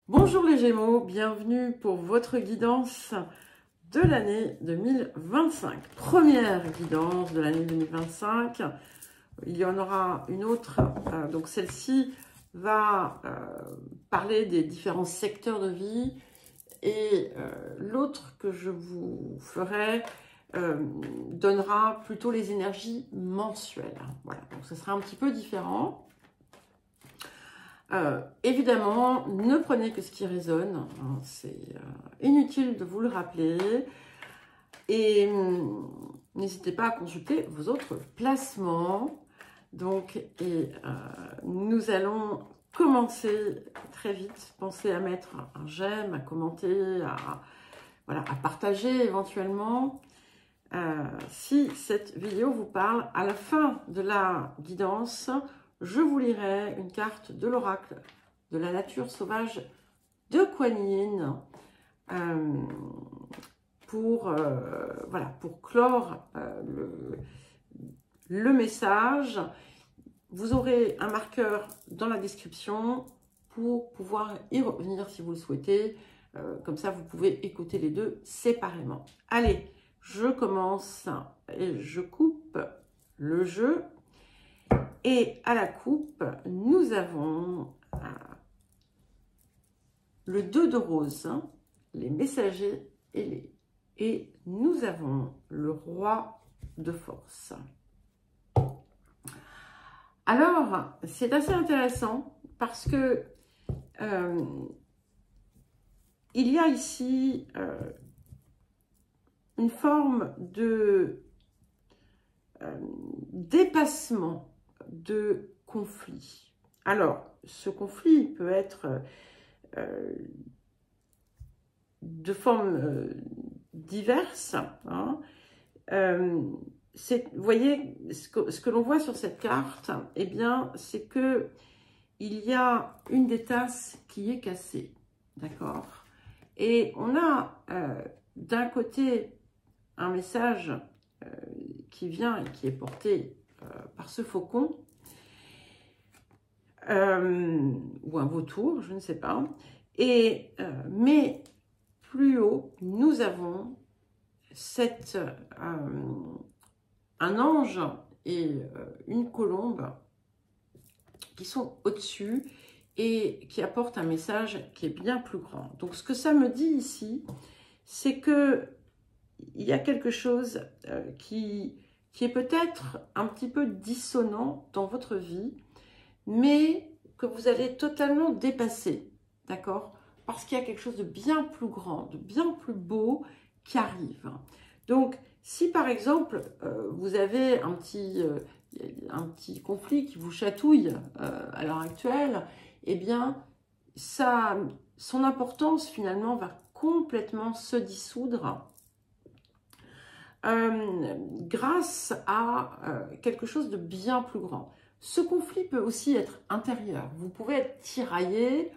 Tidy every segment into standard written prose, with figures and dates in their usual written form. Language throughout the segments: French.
Bonjour les Gémeaux, bienvenue pour votre guidance de l'année 2025. Première guidance de l'année 2025. Il y en aura une autre, donc celle-ci va parler des différents secteurs de vie et l'autre que je vous ferai donnera plutôt les énergies mensuelles. Voilà, donc ce sera un petit peu différent. Évidemment, ne prenez que ce qui résonne, hein, c'est inutile de vous le rappeler. Et n'hésitez pas à consulter vos autres placements. Donc, nous allons commencer très vite. Pensez à mettre un j'aime, à commenter, voilà, à partager éventuellement. Si cette vidéo vous parle, à la fin de la guidance, je vous lirai une carte de l'oracle de la nature sauvage de Kuan Yin pour clore le message. Vous aurez un marqueur dans la description pour pouvoir y revenir si vous le souhaitez. Comme ça, vous pouvez écouter les deux séparément. Allez, je commence et je coupe le jeu. Et à la coupe, nous avons le 2 de rose, hein, les messagers ailés. Et nous avons le roi de force. Alors, c'est assez intéressant parce que il y a ici une forme de dépassement de conflit. Alors, ce conflit peut être de formes diverses. Hein. Vous voyez, ce que l'on voit sur cette carte, eh bien, c'est que il y a une des tasses qui est cassée, d'accord? Et on a d'un côté un message qui vient et qui est porté par ce faucon, ou un vautour, je ne sais pas. Et, mais plus haut, nous avons un ange et une colombe qui sont au-dessus et qui apportent un message qui est bien plus grand. Donc ce que ça me dit ici, c'est que il y a quelque chose qui est peut-être un petit peu dissonant dans votre vie, mais que vous allez totalement dépasser, d'accord? Parce qu'il y a quelque chose de bien plus grand, de bien plus beau qui arrive. Donc, si par exemple, vous avez un petit conflit qui vous chatouille à l'heure actuelle, eh bien, son importance finalement va complètement se dissoudre grâce à quelque chose de bien plus grand. Ce conflit peut aussi être intérieur. Vous pouvez être tiraillé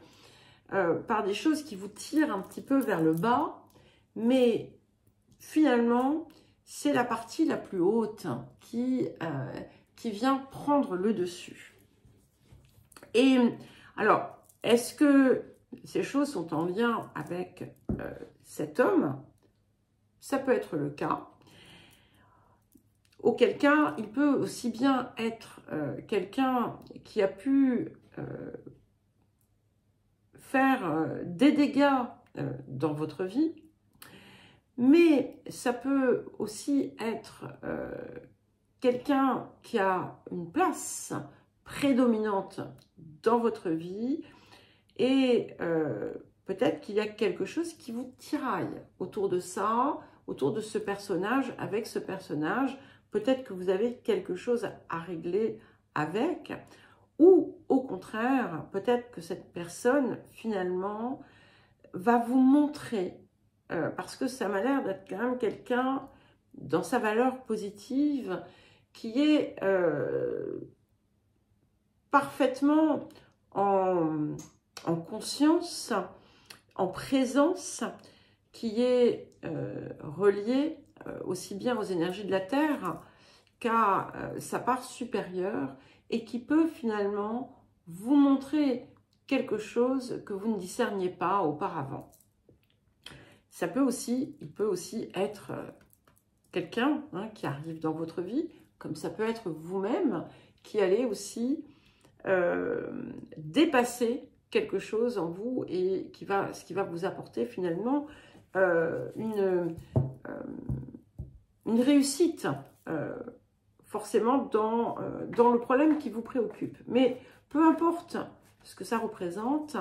par des choses qui vous tirent un petit peu vers le bas, mais finalement, c'est la partie la plus haute qui vient prendre le dessus. Et alors, est-ce que ces choses sont en lien avec cet homme? Ça peut être le cas. Auquel cas, il peut aussi bien être quelqu'un qui a pu faire des dégâts dans votre vie, mais ça peut aussi être quelqu'un qui a une place prédominante dans votre vie et peut-être qu'il y a quelque chose qui vous tiraille autour de ça, autour de ce personnage, avec ce personnage. Peut-être que vous avez quelque chose à régler avec, ou au contraire, peut-être que cette personne, finalement, va vous montrer, parce que ça m'a l'air d'être quand même quelqu'un, dans sa valeur positive, qui est parfaitement en conscience, en présence, qui est relié aussi bien aux énergies de la Terre qu'à sa part supérieure et qui peut finalement vous montrer quelque chose que vous ne discerniez pas auparavant. Il peut aussi être quelqu'un qui arrive dans votre vie, comme ça peut être vous-même qui allez aussi dépasser quelque chose en vous et ce qui va vous apporter finalement une réussite forcément dans le problème qui vous préoccupe. Mais peu importe ce que ça représente,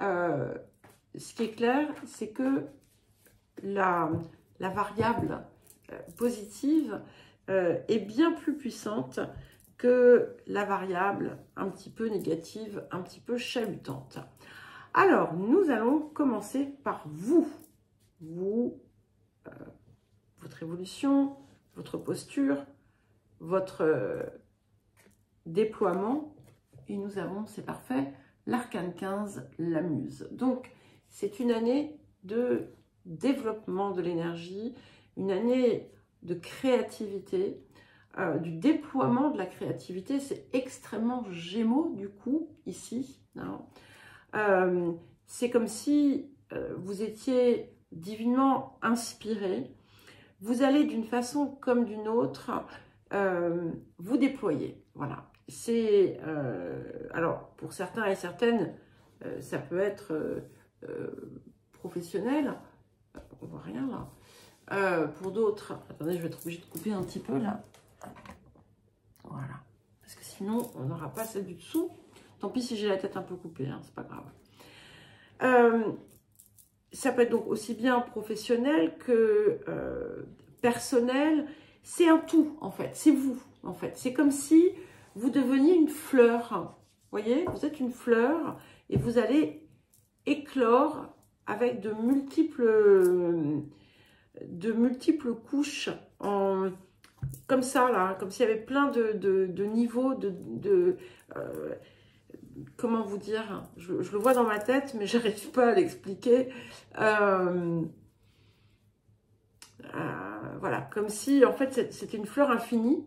ce qui est clair, c'est que la variable positive est bien plus puissante que la variable un petit peu négative, un petit peu chalutante. Alors, nous allons commencer par vous. Votre évolution, votre posture, votre déploiement. Et nous avons, c'est parfait, l'arcane 15, la muse. Donc, c'est une année de développement de l'énergie, une année de créativité, du déploiement de la créativité. C'est extrêmement Gémeaux, du coup, ici. C'est comme si vous étiez divinement inspiré. Vous allez d'une façon comme d'une autre vous déployer. Voilà. C'est alors pour certains et certaines, ça peut être professionnel. On voit rien là. Pour d'autres, attendez, je vais être obligée de couper un petit peu là. Voilà. Parce que sinon, on n'aura pas celle du dessous. Tant pis si j'ai la tête un peu coupée, hein, c'est pas grave. Ça peut être donc aussi bien professionnel que personnel. C'est un tout, en fait. C'est vous, en fait. C'est comme si vous deveniez une fleur. Vous voyez, vous êtes une fleur et vous allez éclore avec de multiples couches comme ça, là, comme s'il y avait plein de niveaux comment vous dire, je le vois dans ma tête, mais j'arrive pas à l'expliquer. Voilà, comme si, en fait, c'était une fleur infinie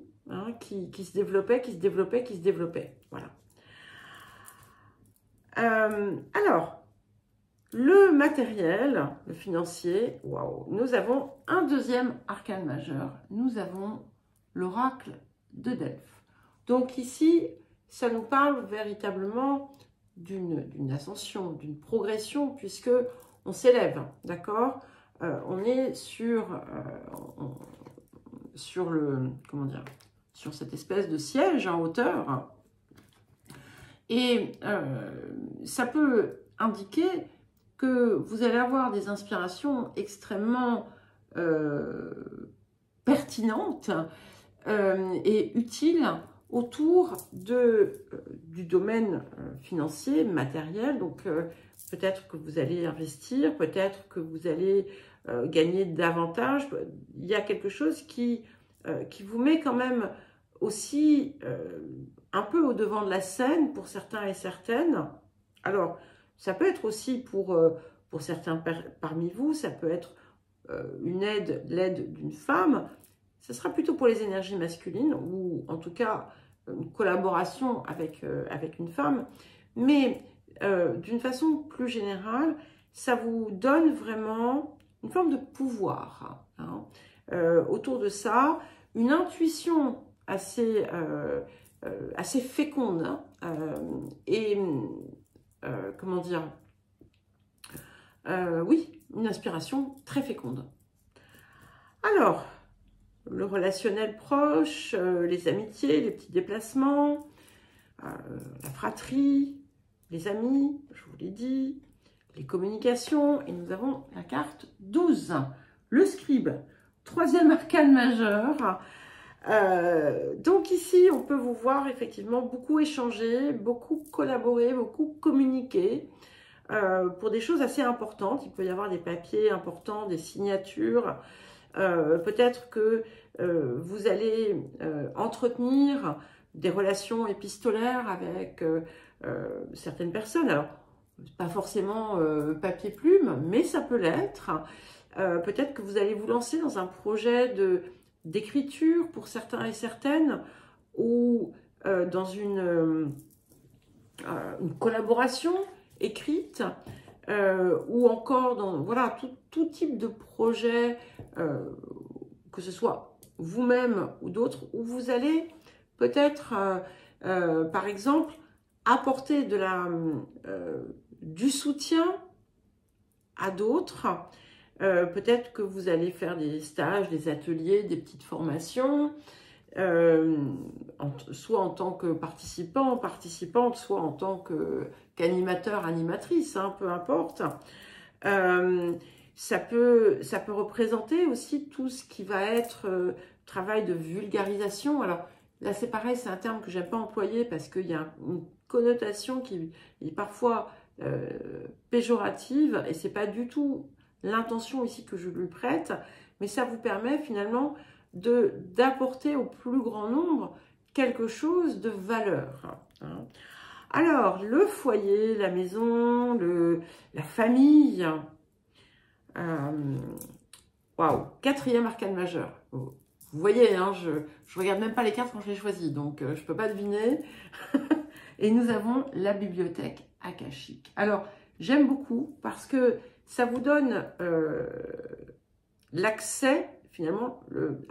qui se développait, qui se développait, qui se développait. Voilà. Alors, le matériel, le financier, waouh, nous avons un deuxième arcane majeur. Nous avons l'oracle de Delphes. Donc ici, ça nous parle véritablement d'une ascension, d'une progression, puisque on s'élève, d'accord? On est sur le, comment dire, sur cette espèce de siège en hauteur. Et ça peut indiquer que vous allez avoir des inspirations extrêmement pertinentes et utiles autour du domaine financier, matériel. Donc, peut-être que vous allez investir, peut-être que vous allez gagner davantage. Il y a quelque chose qui vous met quand même aussi un peu au devant de la scène pour certains et certaines. Alors, ça peut être aussi pour certains parmi vous, ça peut être l'aide d'une femme. Ce sera plutôt pour les énergies masculines ou en tout cas une collaboration avec une femme. Mais d'une façon plus générale, ça vous donne vraiment une forme de pouvoir autour de ça, une intuition assez féconde et comment dire, oui, une inspiration très féconde. Alors, le relationnel proche, les amitiés, les petits déplacements, la fratrie, les amis, je vous l'ai dit, les communications, et nous avons la carte 12, le scribe, troisième arcane majeur. Donc ici, on peut vous voir effectivement beaucoup échanger, beaucoup collaborer, beaucoup communiquer pour des choses assez importantes. Il peut y avoir des papiers importants, des signatures. Peut-être que vous allez entretenir des relations épistolaires avec certaines personnes. Alors, pas forcément papier-plume, mais ça peut l'être. Peut-être que vous allez vous lancer dans un projet d'écriture pour certains et certaines, ou dans une une collaboration écrite, ou encore dans voilà, tout type de projet, que ce soit vous-même ou d'autres, où vous allez peut-être, par exemple, apporter du soutien à d'autres. Peut-être que vous allez faire des stages, des ateliers, des petites formations, soit en tant que participant, participante, soit en tant qu'animateur, animatrice, hein, peu importe. Ça peut représenter aussi tout ce qui va être travail de vulgarisation. Alors là, c'est pareil, c'est un terme que j'aime pas employer parce qu'il y a une connotation qui est parfois péjorative, et c'est pas du tout l'intention ici que je lui prête, mais ça vous permet finalement d'apporter au plus grand nombre quelque chose de valeur. Hein. Alors, le foyer, la maison, la famille. Waouh, quatrième arcane majeur. Vous voyez, hein, je regarde même pas les cartes quand je les choisis, donc je peux pas deviner. Et nous avons la bibliothèque akashique. Alors, j'aime beaucoup parce que ça vous donne l'accès, finalement,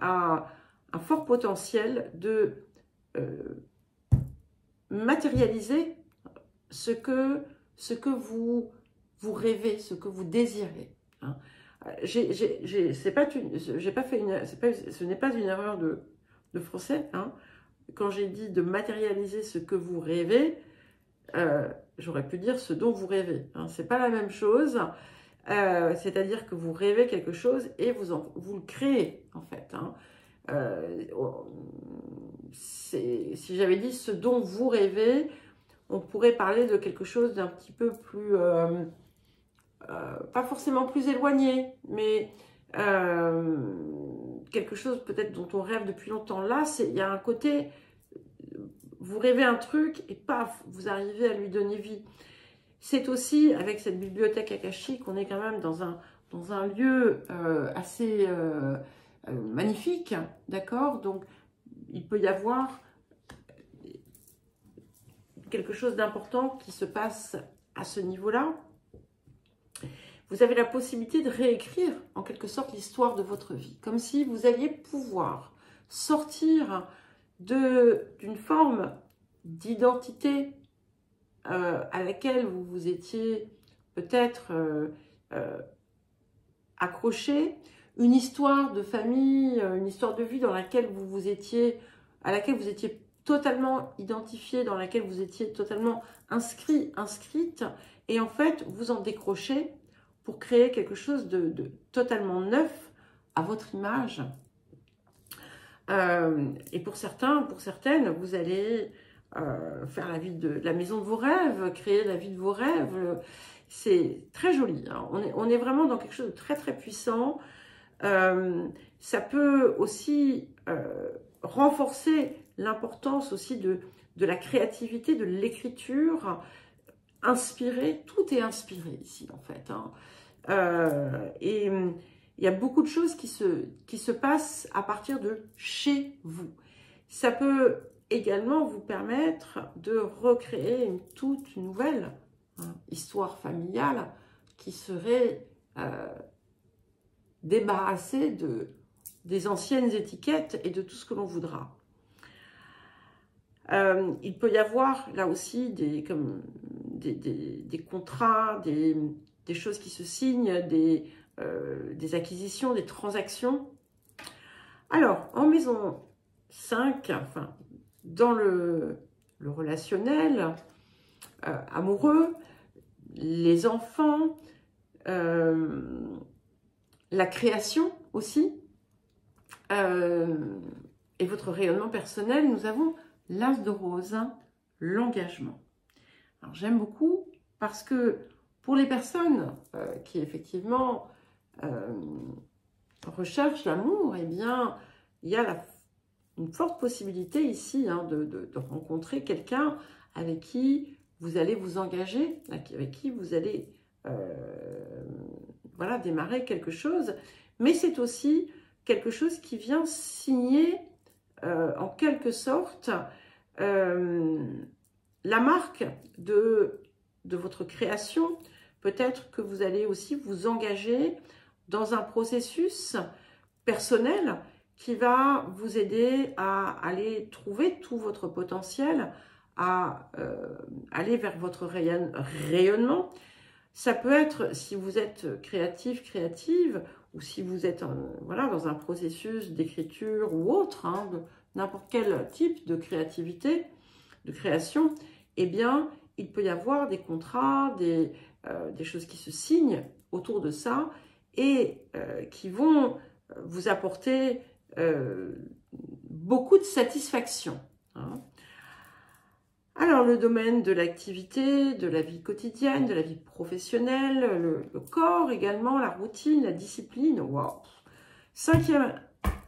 à un fort potentiel de matérialiser ce que vous rêvez, ce que vous désirez. Hein. Ce n'est pas une erreur de français. Hein. Quand j'ai dit de matérialiser ce que vous rêvez, j'aurais pu dire ce dont vous rêvez. Hein. C'est pas la même chose. C'est-à-dire que vous rêvez quelque chose et vous le créez, en fait. Hein. Si j'avais dit ce dont vous rêvez, on pourrait parler de quelque chose d'un petit peu plus... pas forcément plus éloigné, mais quelque chose peut-être dont on rêve depuis longtemps. Là, il y a un côté, vous rêvez un truc et paf, vous arrivez à lui donner vie. C'est aussi, avec cette bibliothèque akashique, on est quand même dans un lieu assez magnifique, d'accord? Donc, il peut y avoir quelque chose d'important qui se passe à ce niveau-là. Vous avez la possibilité de réécrire, en quelque sorte, l'histoire de votre vie. Comme si vous alliez pouvoir sortir d'une forme d'identité à laquelle vous vous étiez peut-être accroché, une histoire de famille, une histoire de vie dans laquelle à laquelle vous étiez totalement identifié, dans laquelle vous étiez totalement inscrite, et en fait, vous en décrochez pour créer quelque chose de totalement neuf à votre image. Et pour certains, pour certaines, vous allez faire la maison de vos rêves, créer la vie de vos rêves. C'est très joli. Hein. On est vraiment dans quelque chose de très très puissant. Ça peut aussi renforcer l'importance aussi de la créativité, de l'écriture. Inspiré, tout est inspiré ici en fait. Hein. Et il y a beaucoup de choses qui se passent à partir de chez vous. Ça peut également vous permettre de recréer une toute nouvelle histoire familiale qui serait débarrassée des anciennes étiquettes et de tout ce que l'on voudra. Il peut y avoir là aussi des contrats, des choses qui se signent, des acquisitions, des transactions. Alors, en maison 5, enfin, dans le relationnel, amoureux, les enfants, la création aussi, et votre rayonnement personnel, nous avons l'As de rose, l'engagement. Alors j'aime beaucoup parce que pour les personnes qui effectivement recherchent l'amour, eh bien il y a une forte possibilité ici hein, de rencontrer quelqu'un avec qui vous allez vous engager, avec qui vous allez voilà, démarrer quelque chose. Mais c'est aussi quelque chose qui vient signer en quelque sorte la marque de votre création. Peut-être que vous allez aussi vous engager dans un processus personnel qui va vous aider à aller trouver tout votre potentiel, à aller vers votre rayonnement. Ça peut être, si vous êtes créatif, créative, ou si vous êtes voilà, dans un processus d'écriture ou autre, hein, n'importe quel type de créativité, de création, eh bien, il peut y avoir des contrats, des choses qui se signent autour de ça et qui vont vous apporter beaucoup de satisfaction. Hein. Alors, le domaine de l'activité, de la vie quotidienne, de la vie professionnelle, le corps également, la routine, la discipline. Wow. 5e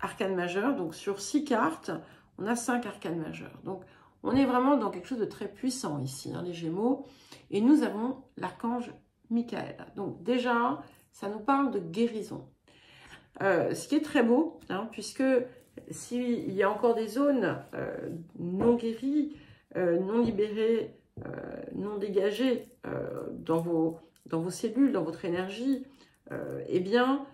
arcane majeur, donc sur 6 cartes, on a 5 arcanes majeures. Donc, on est vraiment dans quelque chose de très puissant ici, hein, les Gémeaux. Et nous avons l'archange Michael. Donc, déjà, ça nous parle de guérison. Ce qui est très beau, hein, puisque s'il y a encore des zones non guéries, non libérées, non dégagées dans vos cellules, dans votre énergie, eh bien,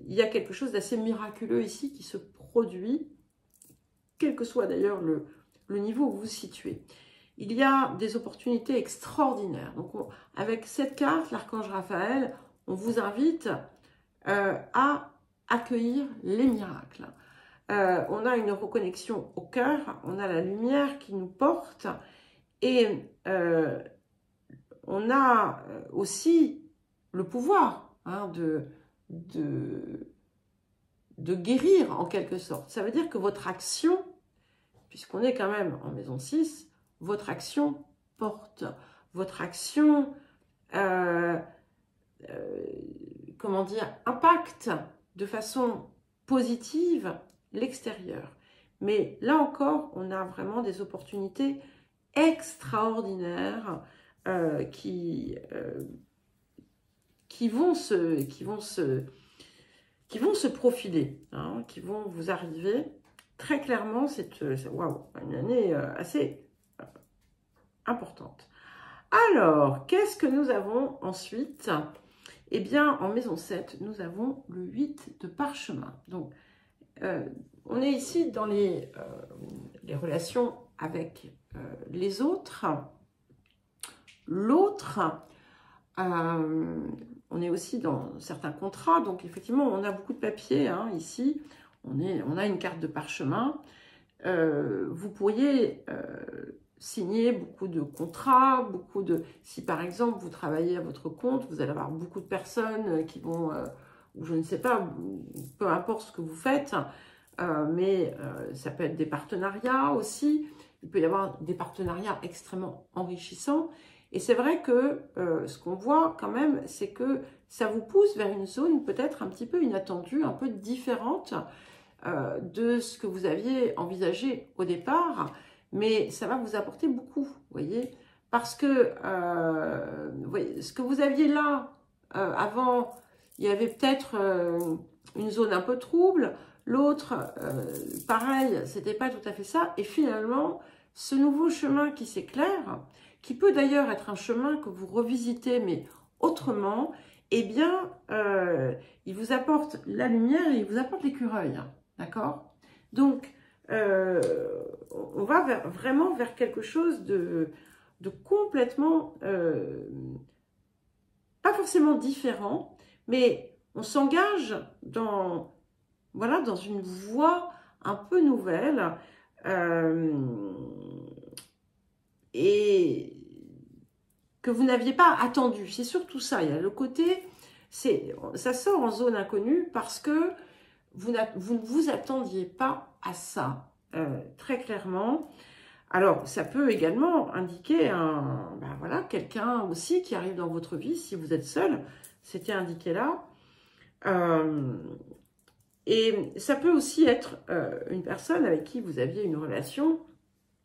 il y a quelque chose d'assez miraculeux ici qui se produit, quel que soit d'ailleurs le niveau où vous vous situez. Il y a des opportunités extraordinaires. Donc, avec cette carte, l'archange Raphaël, on vous invite à accueillir les miracles. On a une reconnexion au cœur, on a la lumière qui nous porte et on a aussi le pouvoir hein, de guérir en quelque sorte. Ça veut dire que votre action, puisqu'on est quand même en maison 6, votre action porte, votre action, comment dire, impacte de façon positive l'extérieur. Mais là encore, on a vraiment des opportunités extraordinaires qui vont se profiler, hein, qui vont vous arriver. Très clairement, c'est waouh, une année assez importante. Alors, qu'est-ce que nous avons ensuite? Eh bien, en maison 7, nous avons le 8 de parchemin. Donc, on est ici dans les relations avec les autres. L'autre, on est aussi dans certains contrats. Donc, effectivement, on a beaucoup de papier hein, ici. On a une carte de parchemin. Vous pourriez signer beaucoup de contrats, si par exemple vous travaillez à votre compte, vous allez avoir beaucoup de personnes qui vont, ou je ne sais pas, peu importe ce que vous faites, mais ça peut être des partenariats aussi. Il peut y avoir des partenariats extrêmement enrichissants. Et c'est vrai que ce qu'on voit quand même, c'est que ça vous pousse vers une zone peut-être un petit peu inattendue, un peu différente de ce que vous aviez envisagé au départ, mais ça va vous apporter beaucoup, vous voyez, parce que vous voyez, ce que vous aviez là avant, il y avait peut-être une zone un peu trouble, l'autre, pareil, c'était pas tout à fait ça, et finalement, ce nouveau chemin qui s'éclaire, qui peut d'ailleurs être un chemin que vous revisitez, mais autrement, eh bien, il vous apporte la lumière et il vous apporte l'écureuil. D'accord? Donc, on va vraiment vers quelque chose de complètement, pas forcément différent, mais on s'engage dans, voilà, dans une voie un peu nouvelle et que vous n'aviez pas attendu. C'est surtout ça. Il y a le côté, ça sort en zone inconnue parce que vous ne vous attendiez pas à ça, très clairement. Alors, ça peut également indiquer voilà, quelqu'un aussi qui arrive dans votre vie, si vous êtes seul, c'était indiqué là. Et ça peut aussi être une personne avec qui vous aviez une relation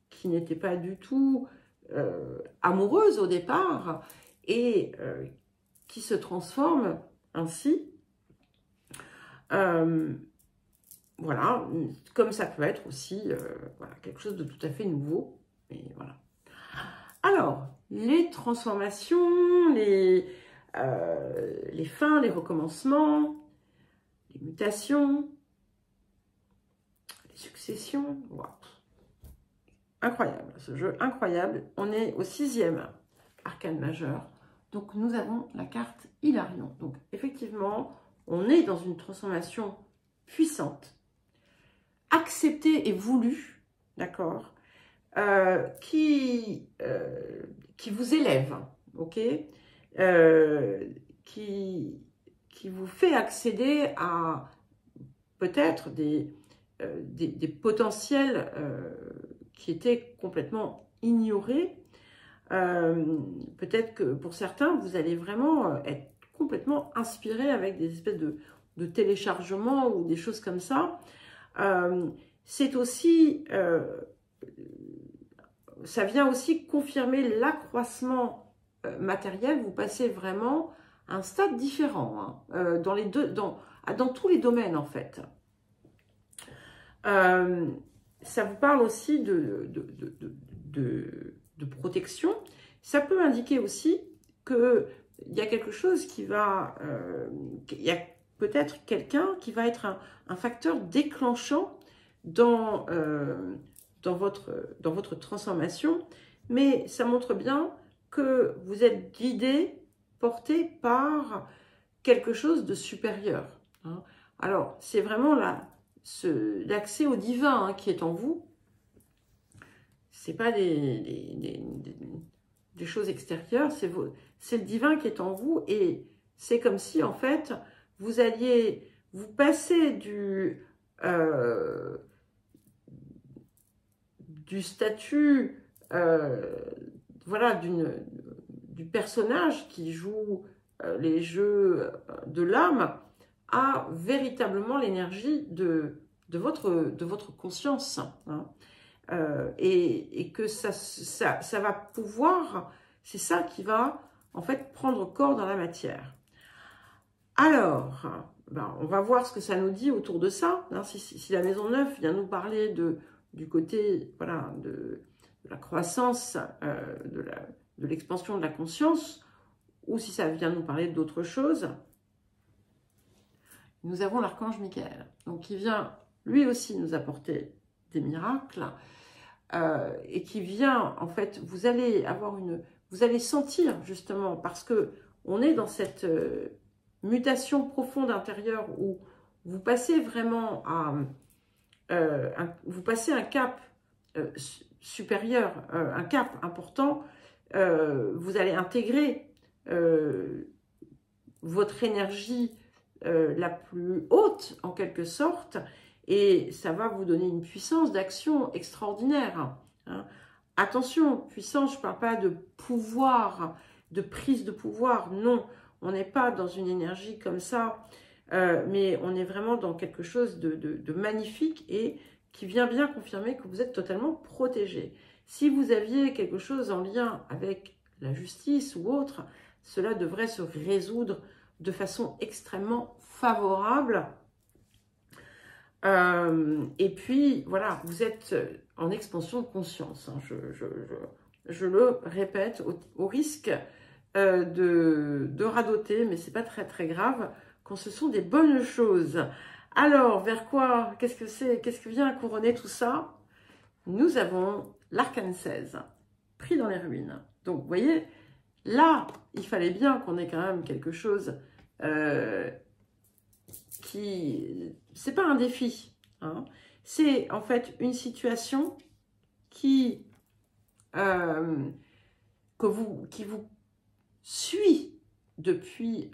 qui n'était pas du tout amoureuse au départ et qui se transforme ainsi. Voilà, comme ça peut être aussi voilà, quelque chose de tout à fait nouveau. Et voilà. Alors, les transformations, les fins, les recommencements, les mutations, les successions. Wow. Incroyable, ce jeu incroyable. On est au 6e arcane majeur. Donc, nous avons la carte Hilarion. Donc, effectivement, on est dans une transformation puissante, acceptée et voulue, d'accord, qui vous élève, ok, qui vous fait accéder à peut-être des potentiels qui étaient complètement ignorés. Peut-être que pour certains, vous allez vraiment être complètement inspiré avec des espèces de téléchargements ou des choses comme ça. C'est aussi, ça vient aussi confirmer l'accroissement matériel. Vous passez vraiment à un stade différent, hein, dans tous les domaines en fait. Ça vous parle aussi de protection. Ça peut indiquer aussi qu'il y a quelque chose qui va... il y a peut-être quelqu'un qui va être un facteur déclenchant dans votre transformation, mais ça montre bien que vous êtes guidé, porté par quelque chose de supérieur. Hein. Alors, c'est vraiment l'accès au divin qui est en vous. C'est pas des choses extérieures, c'est le divin qui est en vous, et c'est comme si en fait vous alliez vous passer du statut voilà, du personnage qui joue les jeux de l'âme à véritablement l'énergie de votre conscience, hein. Et que ça va pouvoir, c'est ça qui va en fait prendre corps dans la matière. Alors, on va voir ce que ça nous dit autour de ça, hein, si la maison 9 vient nous parler du côté voilà, de la croissance, de l'expansion de la conscience, ou si ça vient nous parler d'autre chose. Nous avons l'archange Michael, donc qui vient lui aussi nous apporter des miracles, et qui vient, en fait, vous allez sentir justement, parce que on est dans cette mutation profonde intérieure où vous passez vraiment vous passez un cap supérieur, un cap important, vous allez intégrer votre énergie la plus haute en quelque sorte, et ça va vous donner une puissance d'action extraordinaire, hein. Attention, puissance, je ne parle pas de pouvoir, de prise de pouvoir, non, on n'est pas dans une énergie comme ça, mais on est vraiment dans quelque chose de magnifique et qui vient bien confirmer que vous êtes totalement protégé. Si vous aviez quelque chose en lien avec la justice ou autre, cela devrait se résoudre de façon extrêmement favorable. Et puis, voilà, vous êtes en expansion de conscience, hein. Je le répète, au risque de radoter, mais c'est pas très très grave quand ce sont des bonnes choses. Alors, vers quoi? Qu'est-ce que c'est? Qu'est-ce qui vient couronner tout ça? Nous avons l'arcane 16, pris dans les ruines. Donc, vous voyez, là, il fallait bien qu'on ait quand même quelque chose c'est pas un défi, hein. C'est en fait une situation qui vous suit depuis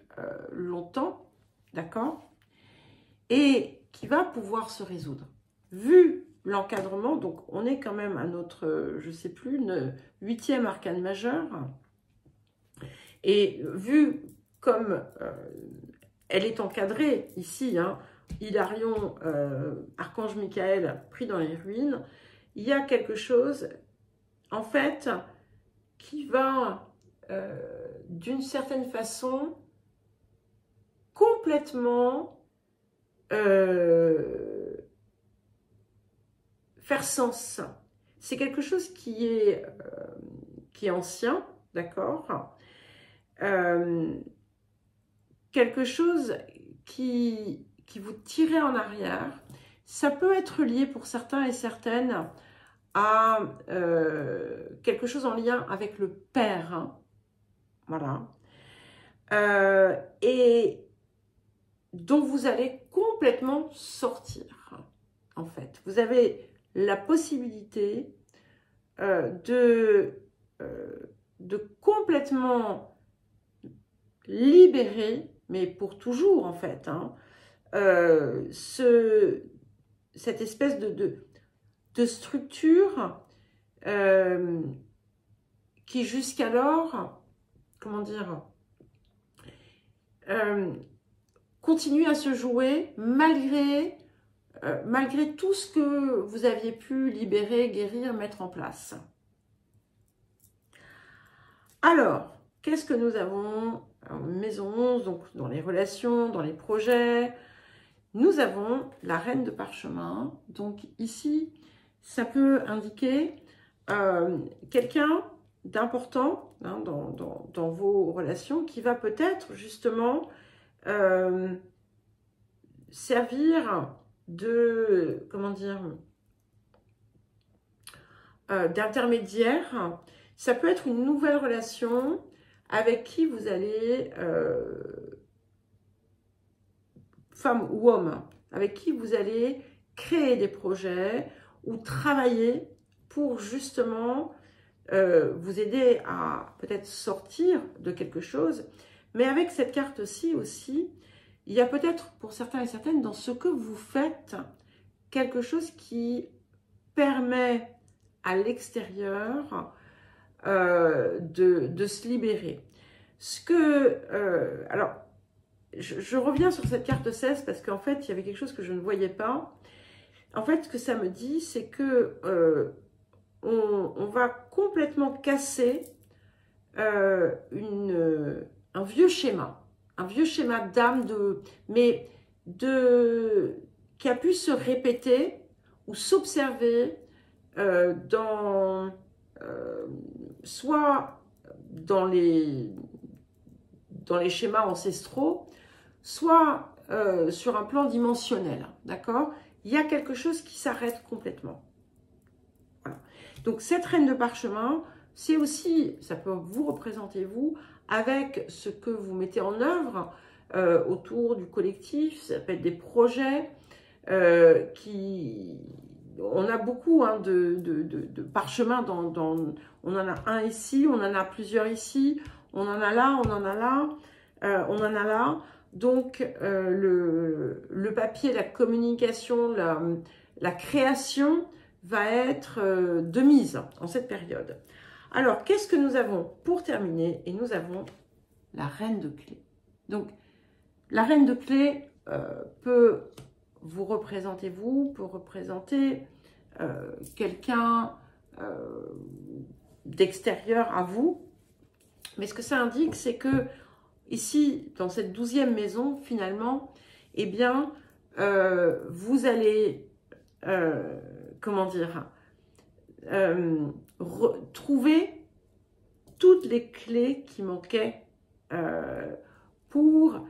longtemps, d'accord, et qui va pouvoir se résoudre. Vu l'encadrement, donc on est quand même à notre, je sais plus, une 8e arcane majeure, et vu comme elle est encadrée ici, hein, Hilarion, archange Michael, pris dans les ruines, il y a quelque chose, en fait, qui va, d'une certaine façon, complètement faire sens. C'est quelque chose qui qui est ancien, d'accord? Quelque chose qui vous tirait en arrière. Ça peut être lié pour certains et certaines à quelque chose en lien avec le père, hein. Voilà. Et dont vous allez complètement sortir, en fait. Vous avez la possibilité de complètement libérer, mais pour toujours, en fait, hein, cette espèce de structure qui jusqu'alors, comment dire, continue à se jouer malgré tout ce que vous aviez pu libérer, guérir, mettre en place. Alors, qu'est-ce que nous avons en maison 11, donc dans les relations, dans les projets? Nous avons la reine de parchemin. Donc ici, ça peut indiquer quelqu'un d'important, hein, dans vos relations qui va peut-être justement servir de, comment dire, d'intermédiaire. Ça peut être une nouvelle relation avec qui vous allez, femme ou homme, avec qui vous allez créer des projets ou travailler pour justement vous aider à peut-être sortir de quelque chose. Mais avec cette carte-ci aussi, il y a peut-être pour certains et certaines dans ce que vous faites quelque chose qui permet à l'extérieur de se libérer. Ce que, alors, je reviens sur cette carte 16 parce qu'en fait, il y avait quelque chose que je ne voyais pas. En fait, ce que ça me dit, c'est que on va complètement casser un vieux schéma d'âme, qui a pu se répéter ou s'observer soit dans les schémas ancestraux, soit sur un plan dimensionnel, d'accord? Il y a quelque chose qui s'arrête complètement. Voilà. Donc cette reine de parchemin, c'est aussi, ça peut vous représenter vous, avec ce que vous mettez en œuvre autour du collectif, ça peut être des projets on a beaucoup, hein, de parchemins, on en a un ici, on en a plusieurs ici, on en a là, on en a là, on en a là. Donc le papier, la communication, la création va être de mise en cette période. Alors, qu'est-ce que nous avons pour terminer? Et nous avons la reine de clés. Donc, la reine de clés peut vous représenter vous, peut représenter quelqu'un d'extérieur à vous. Mais ce que ça indique, c'est que ici, dans cette 12e maison, finalement, eh bien, vous allez, comment dire, trouver toutes les clés qui manquaient pour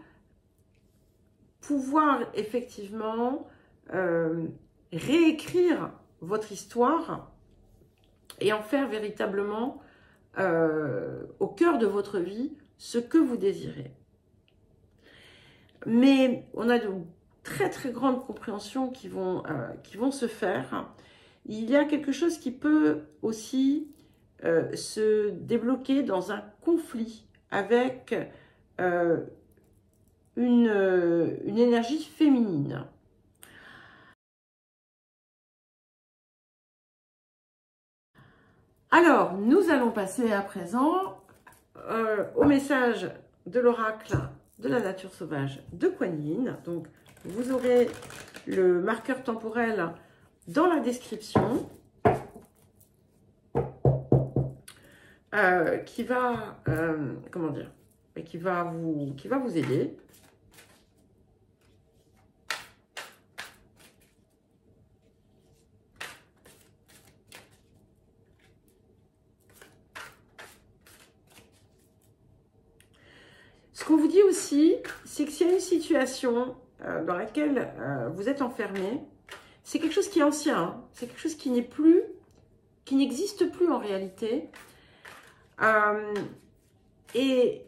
pouvoir effectivement réécrire votre histoire et en faire véritablement au cœur de votre vie ce que vous désirez. Mais on a de très très grandes compréhensions qui vont se faire. Il y a quelque chose qui peut aussi se débloquer dans un conflit avec une énergie féminine. Alors, nous allons passer à présent au message de l'oracle de la nature sauvage de Kuan Yin. Donc, vous aurez le marqueur temporel dans la description qui va, comment dire, qui va vous aider. qu'on vous dit aussi, c'est que s'il y a une situation dans laquelle vous êtes enfermé, c'est quelque chose qui est ancien, hein. C'est quelque chose qui n'est plus, qui n'existe plus en réalité. Et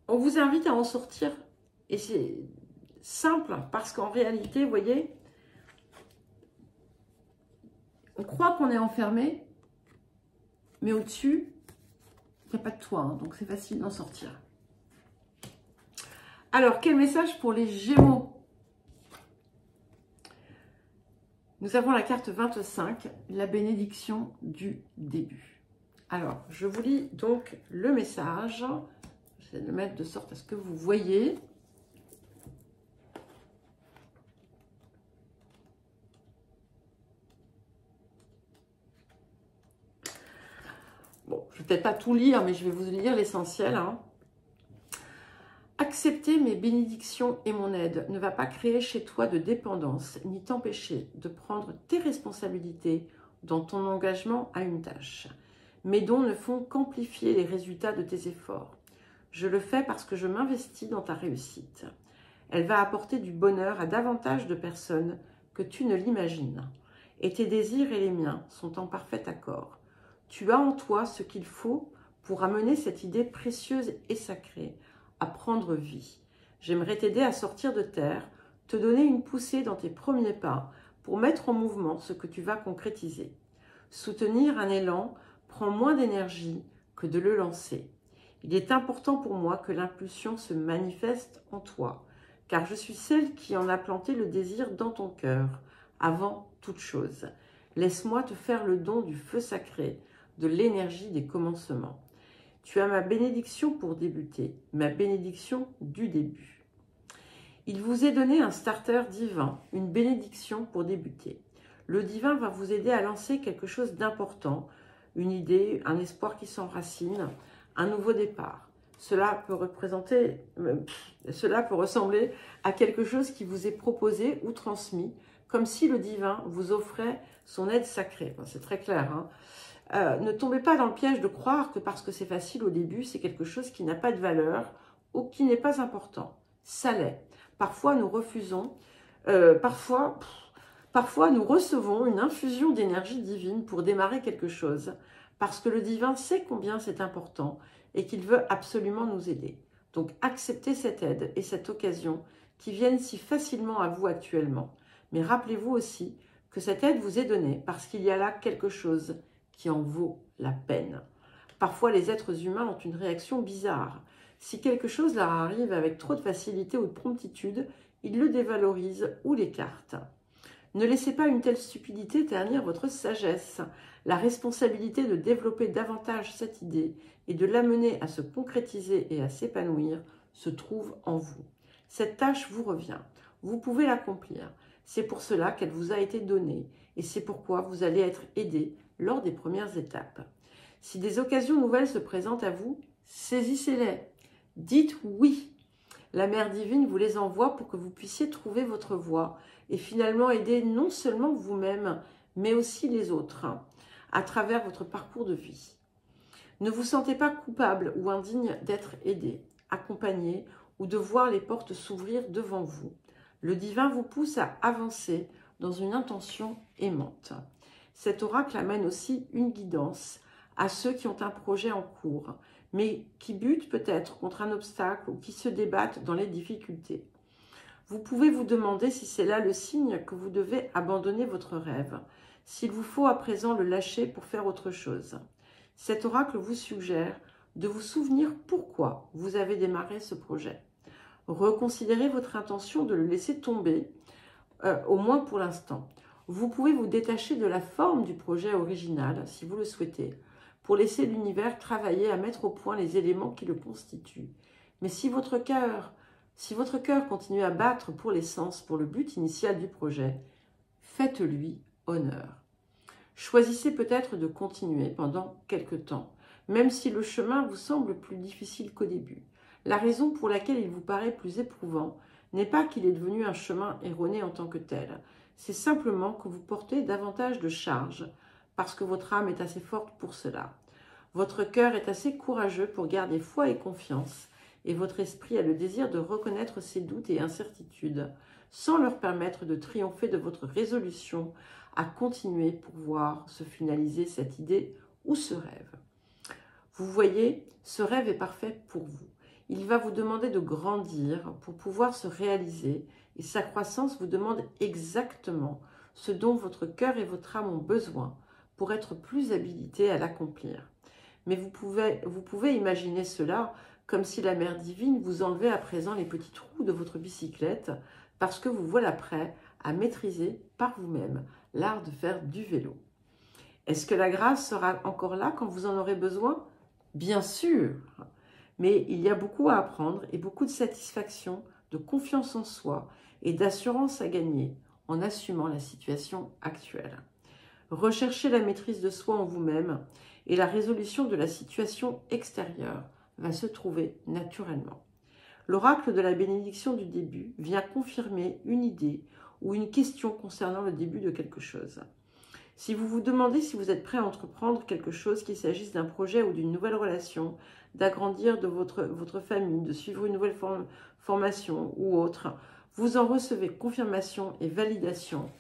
on vous invite à en sortir. Et c'est simple, parce qu'en réalité, vous voyez, on croit qu'on est enfermé, mais au-dessus, il n'y a pas de toit, hein, donc c'est facile d'en sortir. Alors, quel message pour les Gémeaux? Nous avons la carte 25, la bénédiction du début. Alors, je vous lis donc le message. J'essaie de le mettre de sorte à ce que vous voyez. Bon, je ne vais peut-être pas tout lire, mais je vais vous lire l'essentiel, hein. Accepter mes bénédictions et mon aide ne va pas créer chez toi de dépendance, ni t'empêcher de prendre tes responsabilités dans ton engagement à une tâche. Mes dons ne font qu'amplifier les résultats de tes efforts. Je le fais parce que je m'investis dans ta réussite. Elle va apporter du bonheur à davantage de personnes que tu ne l'imagines. Et tes désirs et les miens sont en parfait accord. Tu as en toi ce qu'il faut pour amener cette idée précieuse et sacrée à prendre vie. J'aimerais t'aider à sortir de terre, te donner une poussée dans tes premiers pas pour mettre en mouvement ce que tu vas concrétiser. Soutenir un élan prend moins d'énergie que de le lancer. Il est important pour moi que l'impulsion se manifeste en toi, car je suis celle qui en a planté le désir dans ton cœur, avant toute chose. Laisse-moi te faire le don du feu sacré, de l'énergie des commencements. Tu as ma bénédiction pour débuter, ma bénédiction du début. Il vous est donné un starter divin, une bénédiction pour débuter. Le divin va vous aider à lancer quelque chose d'important, une idée, un espoir qui s'enracine, un nouveau départ. Cela peut ressembler à quelque chose qui vous est proposé ou transmis, comme si le divin vous offrait son aide sacrée. Enfin, c'est très clair, hein. Ne tombez pas dans le piège de croire que parce que c'est facile au début, c'est quelque chose qui n'a pas de valeur ou qui n'est pas important. Ça l'est. Parfois, nous refusons, parfois, nous recevons une infusion d'énergie divine pour démarrer quelque chose, parce que le divin sait combien c'est important et qu'il veut absolument nous aider. Donc, acceptez cette aide et cette occasion qui viennent si facilement à vous actuellement. Mais rappelez-vous aussi que cette aide vous est donnée parce qu'il y a là quelque chose qui en vaut la peine. Parfois, les êtres humains ont une réaction bizarre. Si quelque chose leur arrive avec trop de facilité ou de promptitude, ils le dévalorisent ou l'écartent. Ne laissez pas une telle stupidité ternir votre sagesse. La responsabilité de développer davantage cette idée et de l'amener à se concrétiser et à s'épanouir se trouve en vous. Cette tâche vous revient. Vous pouvez l'accomplir. C'est pour cela qu'elle vous a été donnée et c'est pourquoi vous allez être aidé lors des premières étapes. Si des occasions nouvelles se présentent à vous, saisissez-les. Dites oui. La Mère divine vous les envoie pour que vous puissiez trouver votre voie et finalement aider non seulement vous-même, mais aussi les autres à travers votre parcours de vie. Ne vous sentez pas coupable ou indigne d'être aidé, accompagné ou de voir les portes s'ouvrir devant vous. Le divin vous pousse à avancer dans une intention aimante. Cet oracle amène aussi une guidance à ceux qui ont un projet en cours, mais qui butent peut-être contre un obstacle ou qui se débattent dans les difficultés. Vous pouvez vous demander si c'est là le signe que vous devez abandonner votre rêve, s'il vous faut à présent le lâcher pour faire autre chose. Cet oracle vous suggère de vous souvenir pourquoi vous avez démarré ce projet. Reconsidérez votre intention de le laisser tomber, au moins pour l'instant. Vous pouvez vous détacher de la forme du projet original, si vous le souhaitez, pour laisser l'univers travailler à mettre au point les éléments qui le constituent. Mais si votre cœur continue à battre pour l'essence, pour le but initial du projet, faites-lui honneur. Choisissez peut-être de continuer pendant quelque temps, même si le chemin vous semble plus difficile qu'au début. La raison pour laquelle il vous paraît plus éprouvant n'est pas qu'il est devenu un chemin erroné en tant que tel. C'est simplement que vous portez davantage de charges parce que votre âme est assez forte pour cela. Votre cœur est assez courageux pour garder foi et confiance, et votre esprit a le désir de reconnaître ses doutes et incertitudes, sans leur permettre de triompher de votre résolution à continuer pour voir se finaliser cette idée ou ce rêve. Vous voyez, ce rêve est parfait pour vous. Il va vous demander de grandir pour pouvoir se réaliser, et sa croissance vous demande exactement ce dont votre cœur et votre âme ont besoin pour être plus habilités à l'accomplir. Mais vous pouvez imaginer cela comme si la mère divine vous enlevait à présent les petits trous de votre bicyclette parce que vous voilà prêt à maîtriser par vous-même l'art de faire du vélo. Est-ce que la grâce sera encore là quand vous en aurez besoin? Bien sûr, mais il y a beaucoup à apprendre et beaucoup de satisfaction, de confiance en soi et d'assurance à gagner en assumant la situation actuelle. Recherchez la maîtrise de soi en vous-même et la résolution de la situation extérieure va se trouver naturellement. L'oracle de la bénédiction du début vient confirmer une idée ou une question concernant le début de quelque chose. Si vous vous demandez si vous êtes prêt à entreprendre quelque chose, qu'il s'agisse d'un projet ou d'une nouvelle relation, d'agrandir de votre famille, de suivre une nouvelle formation ou autre, vous en recevez confirmation et validation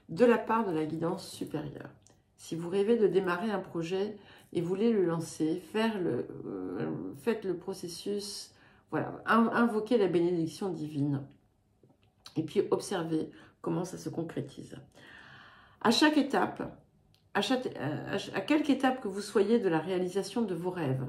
de la part de la guidance supérieure. Si vous rêvez de démarrer un projet et voulez le lancer, faites le processus, voilà, invoquez la bénédiction divine et puis observez comment ça se concrétise. À chaque étape, à quelque étape que vous soyez de la réalisation de vos rêves,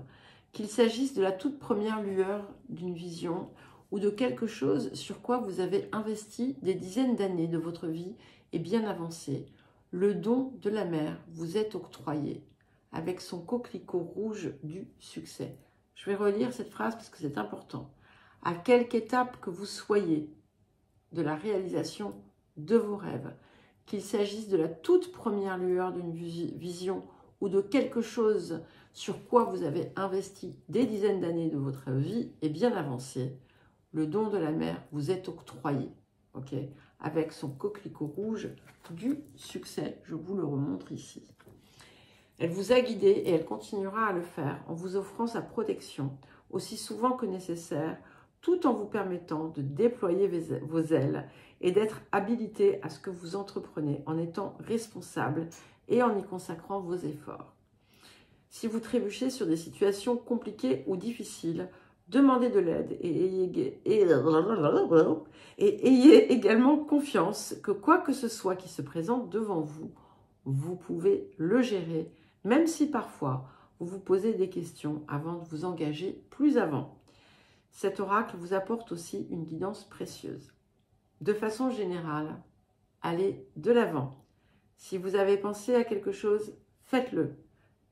qu'il s'agisse de la toute première lueur d'une vision ou de quelque chose sur quoi vous avez investi des dizaines d'années de votre vie et bien avancé, le don de la mer vous est octroyé avec son coquelicot rouge du succès. Je vais relire cette phrase parce que c'est important. À quelque étape que vous soyez de la réalisation de vos rêves, qu'il s'agisse de la toute première lueur d'une vision ou de quelque chose sur quoi vous avez investi des dizaines d'années de votre vie et bien avancé, le don de la mer vous est octroyé, ok, avec son coquelicot rouge du succès. Je vous le remontre ici. Elle vous a guidé et elle continuera à le faire en vous offrant sa protection aussi souvent que nécessaire, tout en vous permettant de déployer vos ailes et d'être habilité à ce que vous entreprenez en étant responsable et en y consacrant vos efforts. Si vous trébuchez sur des situations compliquées ou difficiles, demandez de l'aide et ayez également confiance que quoi que ce soit qui se présente devant vous, vous pouvez le gérer, même si parfois vous vous posez des questions avant de vous engager plus avant. Cet oracle vous apporte aussi une guidance précieuse. De façon générale, allez de l'avant. Si vous avez pensé à quelque chose, faites-le.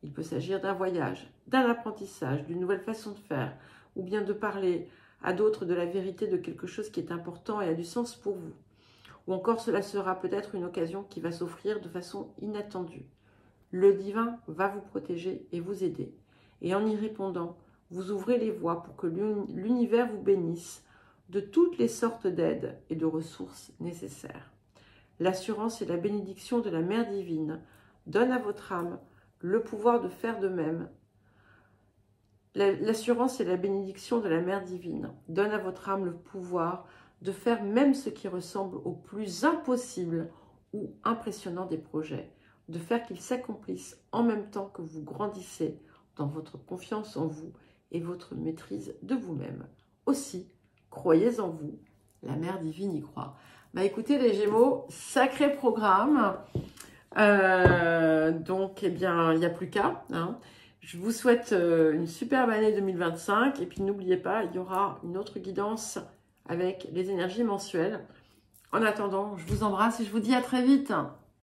Il peut s'agir d'un voyage, d'un apprentissage, d'une nouvelle façon de faire, ou bien de parler à d'autres de la vérité de quelque chose qui est important et a du sens pour vous. Ou encore cela sera peut-être une occasion qui va s'offrir de façon inattendue. Le divin va vous protéger et vous aider. Et en y répondant, vous ouvrez les voies pour que l'univers vous bénisse de toutes les sortes d'aides et de ressources nécessaires. L'assurance et la bénédiction de la Mère divine donnent à votre âme le pouvoir de faire de même. L'assurance et la bénédiction de la Mère divine donnent à votre âme le pouvoir de faire même ce qui ressemble au plus impossible ou impressionnant des projets, de faire qu'ils s'accomplissent en même temps que vous grandissez dans votre confiance en vous et votre maîtrise de vous-même. Aussi, croyez en vous, la Mère divine y croit. Bah écoutez les Gémeaux, sacré programme. Donc, eh bien, il n'y a plus qu'à. Hein. Je vous souhaite une superbe année 2025. Et puis, n'oubliez pas, il y aura une autre guidance avec les énergies mensuelles. En attendant, je vous embrasse et je vous dis à très vite.